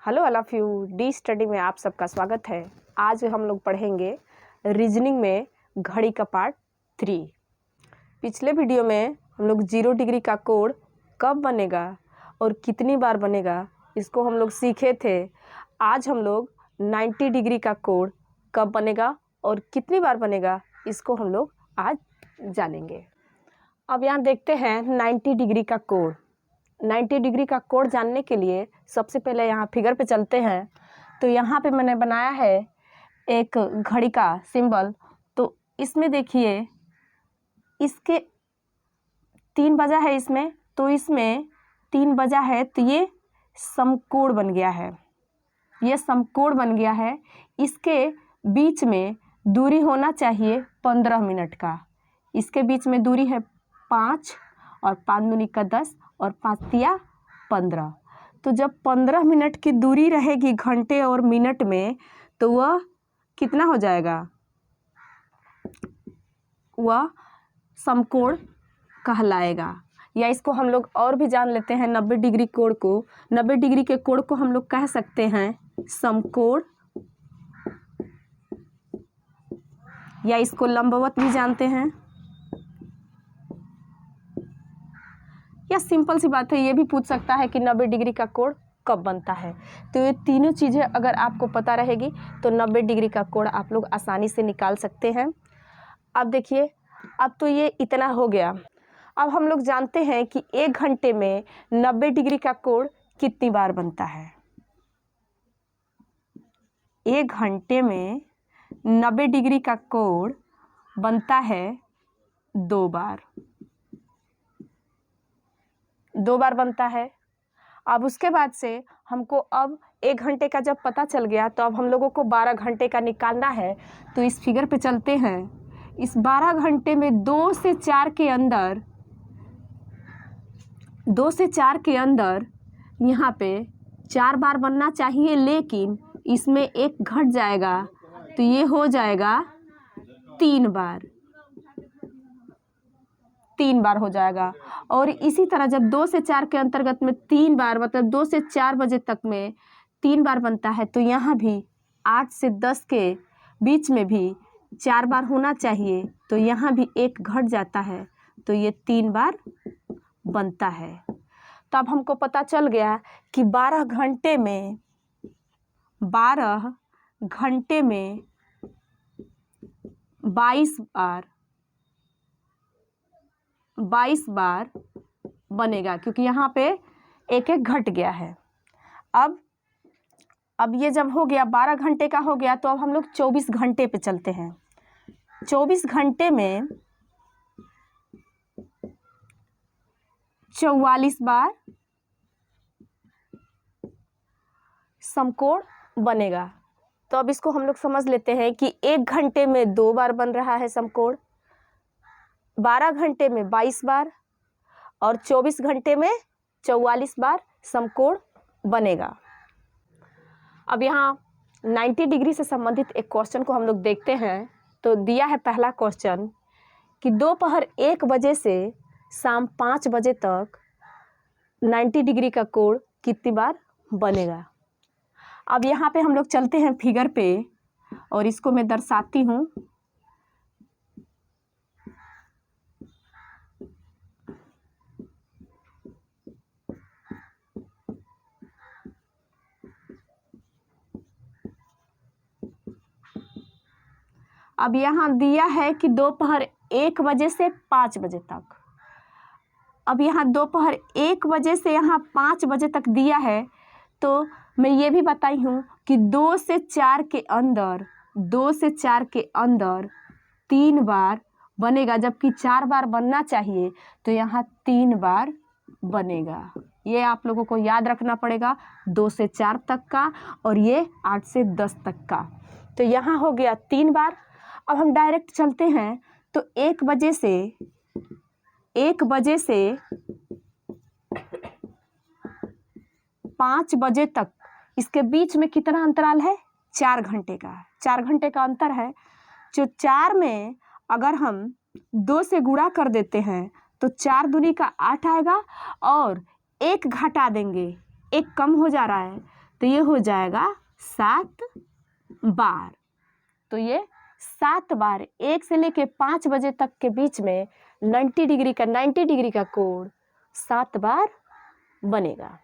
Hello all of you, D study में आप सबका स्वागत है। आज हम लोग पढ़ेंगे रीजनिंग में घड़ी का पार्ट 3। पिछले वीडियो में हम लोग 0 डिग्री का कोण कब बनेगा और कितनी बार बनेगा इसको हम लोग सीखे थे। आज हम लोग 90 डिग्री का कोण कब बनेगा और कितनी बार बनेगा इसको हम लोग आज जानेंगे। अब यहाँ देखते हैं 90 डिग्री का कोण। 90 डिग्री का कोण जानने के लिए सबसे पहले यहाँ फिगर पे चलते हैं। तो यहाँ पे मैंने बनाया है एक घड़ी का सिंबल। तो इसमें देखिए इसके 3 बजा है, इसमें तो इसमें 3 बजा है, तो ये समकोण बन गया है। ये समकोण बन गया है। इसके बीच में दूरी होना चाहिए 15 मिनट का। इसके बीच में दूरी है 5 और 5 दूनी का 10 और 5 तिया 15। तो जब 15 मिनट की दूरी रहेगी घंटे और मिनट में तो वह कितना हो जाएगा, वह समकोण कहलाएगा। या इसको हम लोग और भी जान लेते हैं 90 डिग्री कोण को। 90 डिग्री के कोण को हम लोग कह सकते हैं समकोण, या इसको लंबवत भी जानते हैं। या सिंपल सी बात है, ये भी पूछ सकता है कि 90 डिग्री का कोण कब बनता है। तो ये तीनों चीज़ें अगर आपको पता रहेगी तो 90 डिग्री का कोण आप लोग आसानी से निकाल सकते हैं। अब देखिए, अब तो ये इतना हो गया। अब हम लोग जानते हैं कि 1 घंटे में 90 डिग्री का कोण कितनी बार बनता है। 1 घंटे में 90 डिग्री का कोण बनता है 2 बार। 2 बार बनता है। अब उसके बाद से हमको अब 1 घंटे का जब पता चल गया तो अब हम लोगों को 12 घंटे का निकालना है। तो इस फिगर पे चलते हैं। इस 12 घंटे में 2 से 4 के अंदर, 2 से 4 के अंदर यहाँ पे 4 बार बनना चाहिए, लेकिन इसमें 1 घट जाएगा तो ये हो जाएगा 3 बार। 3 बार हो जाएगा। और इसी तरह जब 2 से 4 के अंतर्गत में 3 बार, मतलब 2 से 4 बजे तक में 3 बार बनता है, तो यहाँ भी 8 से 10 के बीच में भी 4 बार होना चाहिए। तो यहाँ भी 1 घट जाता है तो ये 3 बार बनता है। तो अब हमको पता चल गया कि 12 घंटे में 22 बार बनेगा, क्योंकि यहाँ पे 1 घट गया है। अब ये जब हो गया 12 घंटे का हो गया तो अब हम लोग 24 घंटे पे चलते हैं। 24 घंटे में 44 बार समकोण बनेगा। तो अब इसको हम लोग समझ लेते हैं कि 1 घंटे में 2 बार बन रहा है समकोण, 12 घंटे में 22 बार और 24 घंटे में 44 बार समकोण बनेगा। अब यहाँ 90 डिग्री से संबंधित एक क्वेश्चन को हम लोग देखते हैं। तो दिया है पहला क्वेश्चन कि दोपहर 1 बजे से शाम 5 बजे तक 90 डिग्री का कोण कितनी बार बनेगा। अब यहाँ पे हम लोग चलते हैं फिगर पे और इसको मैं दर्शाती हूँ। अब यहाँ दिया है कि दोपहर 1 बजे से 5 बजे तक। अब यहाँ दोपहर 1 बजे से यहाँ 5 बजे तक दिया है। तो मैं ये भी बताई हूँ कि 2 से 4 के अंदर 3 बार बनेगा, जबकि 4 बार बनना चाहिए। तो यहाँ 3 बार बनेगा। ये आप लोगों को याद रखना पड़ेगा, 2 से 4 तक का और ये 8 से 10 तक का। तो यहाँ हो गया 3 बार। अब हम डायरेक्ट चलते हैं। तो 1 बजे से 5 बजे तक इसके बीच में कितना अंतराल है, 4 घंटे का। 4 घंटे का अंतर है। जो 4 में अगर हम 2 से गुणा कर देते हैं तो 4 दूनी का 8 आएगा और 1 घटा देंगे, 1 कम हो जा रहा है तो ये हो जाएगा 7 बार। तो ये 7 बार 1 से लेके 5 बजे तक के बीच में 90 डिग्री का कोण 7 बार बनेगा।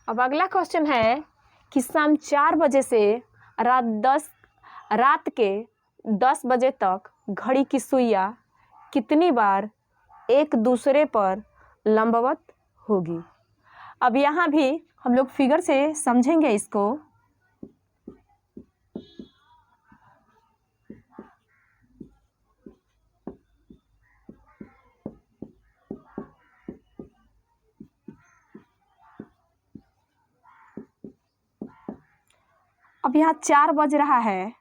अब अगला क्वेश्चन है कि शाम 4 बजे से रात के 10 बजे तक घड़ी की सुइयां कितनी बार एक दूसरे पर लंबवत होगी। अब यहाँ भी हम लोग फिगर से समझेंगे इसको। अब यहाँ 4 बज रहा है,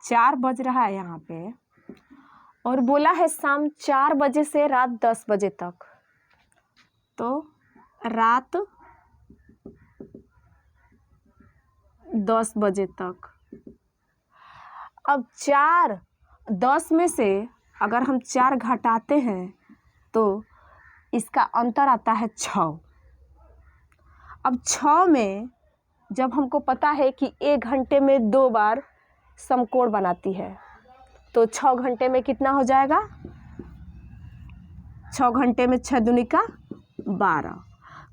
4 बज रहा है यहाँ पे, और बोला है शाम 4 बजे से रात 10 बजे तक। तो रात 10 बजे तक। अब 4 10 में से अगर हम 4 घटाते हैं तो इसका अंतर आता है 6। अब 6 में जब हमको पता है कि 1 घंटे में 2 बार समकोण बनाती है, तो 6 घंटे में कितना हो जाएगा? 6 घंटे में 6 दूनी का 12।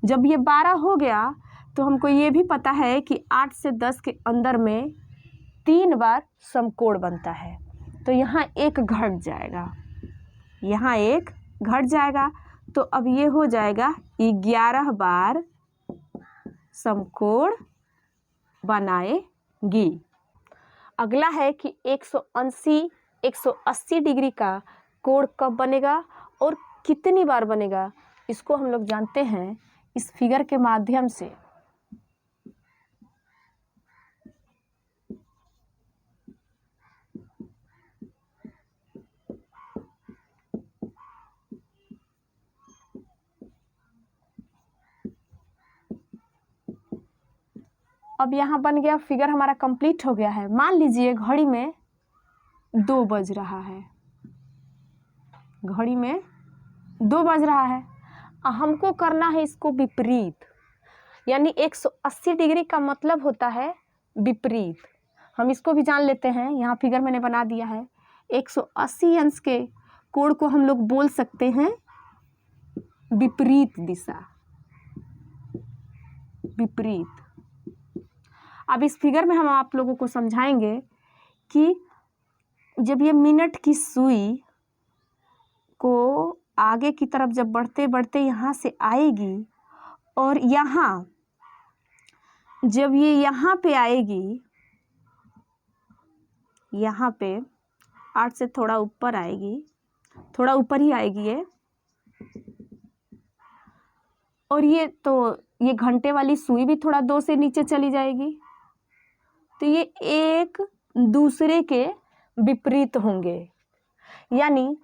जब ये 12 हो गया तो हमको ये भी पता है कि 8 से 10 के अंदर में 3 बार समकोण बनता है। तो यहाँ एक घट जाएगा, यहाँ एक घट जाएगा। तो अब ये हो जाएगा 11 बार समकोण बनाएगी। अगला है कि 180 डिग्री का कोण कब बनेगा और कितनी बार बनेगा, इसको हम लोग जानते हैं इस फिगर के माध्यम से। अब यहाँ बन गया, फिगर हमारा कंप्लीट हो गया है। मान लीजिए घड़ी में 2 बज रहा है, घड़ी में 2 बज रहा है। हमको करना है इसको विपरीत, यानी 180 डिग्री का मतलब होता है विपरीत। हम इसको भी जान लेते हैं, यहाँ फिगर मैंने बना दिया है। 180 अंश के कोण को हम लोग बोल सकते हैं विपरीत दिशा, विपरीत। अब इस फिगर में हम आप लोगों को समझाएंगे कि जब ये मिनट की सुई को आगे की तरफ जब बढ़ते बढ़ते यहाँ से आएगी और यहाँ जब ये यहाँ पे आएगी, यहाँ पे 8 से थोड़ा ऊपर आएगी, थोड़ा ऊपर ही आएगी ये, और ये घंटे वाली सुई भी थोड़ा 2 से नीचे चली जाएगी। तो ये एक दूसरे के विपरीत होंगे, यानी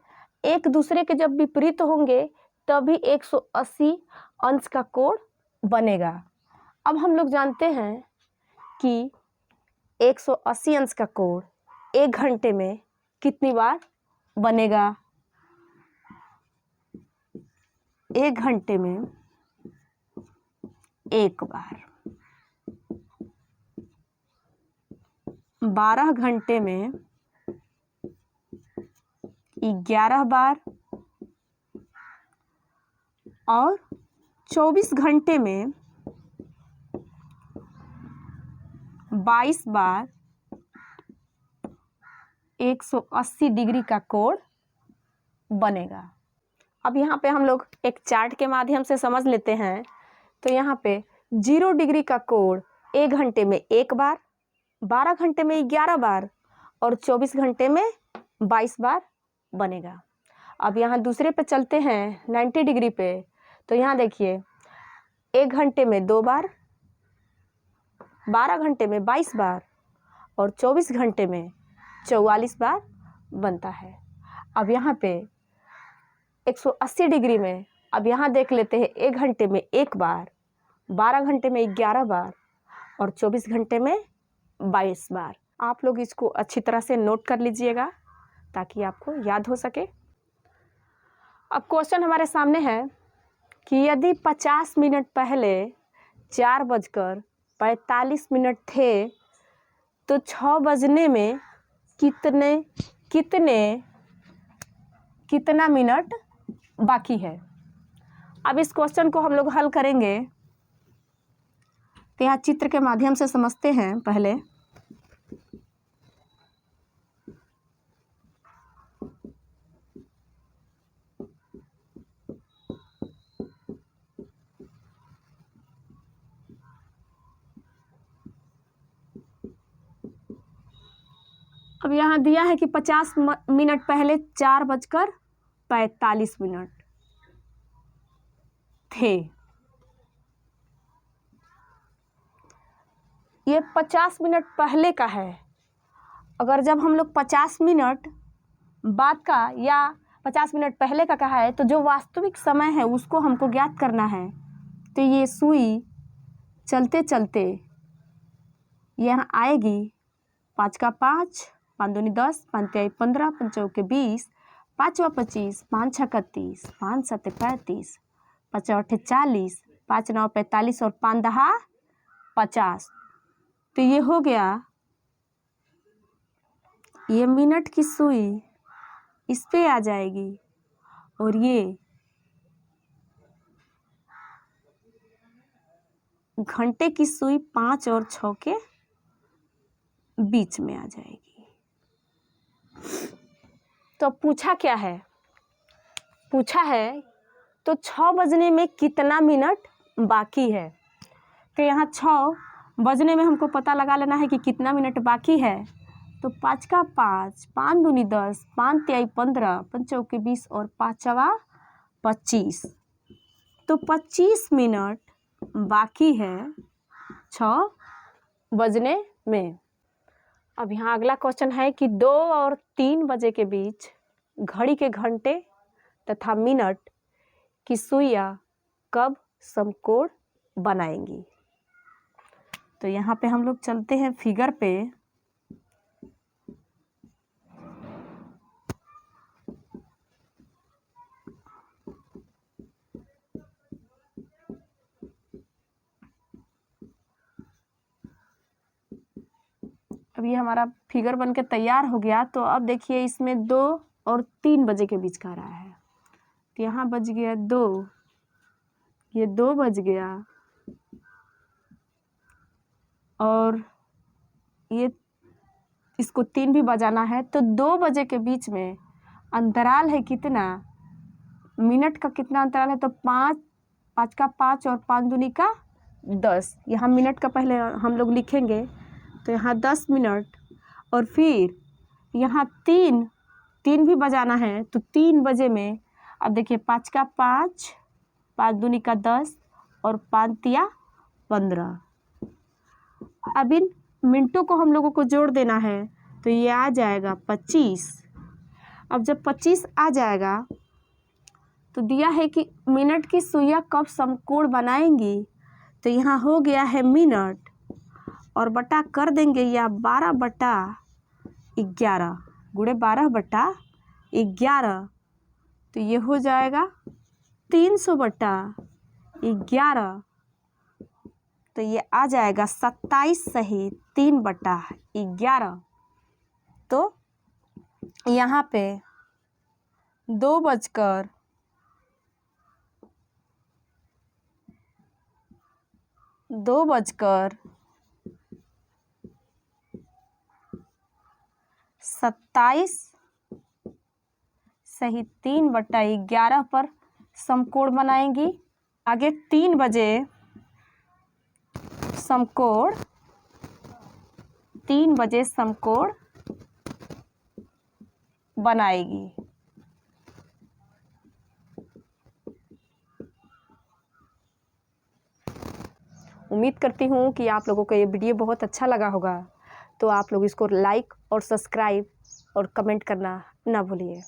एक दूसरे के जब विपरीत होंगे तभी 180 अंश का कोण बनेगा। अब हम लोग जानते हैं कि 180 अंश का कोण 1 घंटे में कितनी बार बनेगा? 1 घंटे में 1 बार। 12 घंटे में 11 बार और 24 घंटे में 22 बार 180 डिग्री का कोण बनेगा। अब यहाँ पे हम लोग एक चार्ट के माध्यम से समझ लेते हैं। तो यहाँ पे 0 डिग्री का कोण 1 घंटे में 1 बार, 12 घंटे में 11 बार और 24 घंटे में 22 बार बनेगा। अब यहाँ दूसरे पे चलते हैं 90 डिग्री पे। तो यहाँ देखिए 1 घंटे में 2 बार, 12 घंटे में 22 बार और 24 घंटे में 44 बार बनता है। अब यहाँ पे 180 डिग्री में अब यहाँ देख लेते हैं 1 घंटे में 1 बार, 12 घंटे में 11 बार और 24 घंटे में 22 बार। आप लोग इसको अच्छी तरह से नोट कर लीजिएगा ताकि आपको याद हो सके। अब क्वेश्चन हमारे सामने है कि यदि 50 मिनट पहले 4 45 मिनट थे तो 6 बजने में कितना मिनट बाकी है। अब इस क्वेश्चन को हम लोग हल करेंगे तो यहाँ चित्र के माध्यम से समझते हैं पहले। अब यहाँ दिया है कि 50 मिनट पहले 4:45 थे। ये 50 मिनट पहले का है। अगर जब हम लोग 50 मिनट बाद का या 50 मिनट पहले का कहा है तो जो वास्तविक समय है उसको हमको ज्ञात करना है। तो ये सुई चलते चलते यहाँ आएगी 5 का 5, 5 दूनी 10, 5 तिहाई 15, 5 चौके 20, 5 25, 5 छक्का 30, 5 सत्ते 35, 5 आठे 40, 5 नौ 45 और 5 दहा 50। तो ये हो गया। ये मिनट की सुई इस पे आ जाएगी और ये घंटे की सुई 5 और 6 के बीच में आ जाएगी। तो पूछा क्या है? पूछा है तो 6 बजने में कितना मिनट बाकी है। तो यहाँ 6 बजने में हमको पता लगा लेना है कि कितना मिनट बाकी है। तो 5 का 5, 5 दूनी 10, 5 तिहाई 15, 5 चौके 20 और 5 25। तो 25 मिनट बाकी है 6 बजने में। अब यहाँ अगला क्वेश्चन है कि 2 और 3 बजे के बीच घड़ी के घंटे तथा मिनट की सुइयां कब समकोण बनाएंगी। तो यहाँ पे हम लोग चलते हैं फिगर पे। अब ये हमारा फिगर बन के तैयार हो गया। तो अब देखिए इसमें 2 और 3 बजे के बीच का रहा है। तो यहाँ बज गया 2, ये 2 बज गया और ये इसको 3 भी बजाना है। तो 2 बजे के बीच में अंतराल है कितना, मिनट का कितना अंतराल है। तो 5 का 5 और 5 दूनी का 10। यहाँ मिनट का पहले हम लोग लिखेंगे तो यहाँ 10 मिनट और फिर यहाँ 3 भी बजाना है। तो 3 बजे में अब देखिए 5 का 5, 5 दूनी का 10 और 5 तिया 15। अब इन मिनटों को हम लोगों को जोड़ देना है तो ये आ जाएगा 25। अब जब 25 आ जाएगा तो दिया है कि मिनट की सुइयां कब समकोण बनाएंगी। तो यहाँ हो गया है मिनट और बटा कर देंगे या 12/11 गुणे 12/11। तो ये हो जाएगा 300/11। तो ये आ जाएगा 27 सही 3/11। तो यहाँ पे 2 बजकर 27 सही 3/11 पर समकोण बनाएंगी। आगे 3 बजे समकोण बनाएगी। उम्मीद करती हूँ कि आप लोगों को ये वीडियो बहुत अच्छा लगा होगा। तो आप लोग इसको लाइक और सब्सक्राइब और कमेंट करना ना भूलिए।